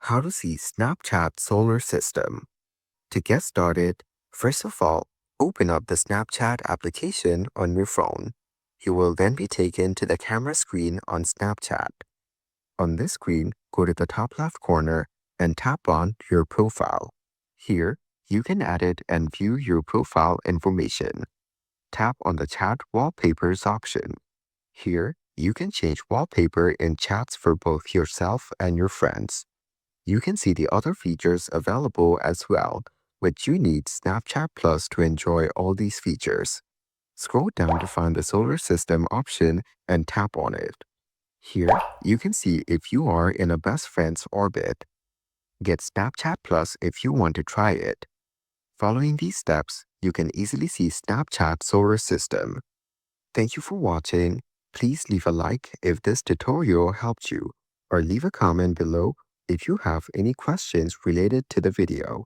How to see Snapchat solar system. To get started, first of all, open up the Snapchat application on your phone. You will then be taken to the camera screen on Snapchat. On this screen, go to the top left corner and tap on your profile. Here, you can edit and view your profile information. Tap on the Chat Wallpapers option. Here, you can change wallpaper in chats for both yourself and your friends. You can see the other features available as well, but you need Snapchat Plus to enjoy all these features. Scroll down to find the solar system option and tap on it. Here, you can see if you are in a best friend's orbit. Get Snapchat Plus if you want to try it. Following these steps, you can easily see Snapchat solar system. Thank you for watching. Please leave a like if this tutorial helped you, or leave a comment below if you have any questions related to the video.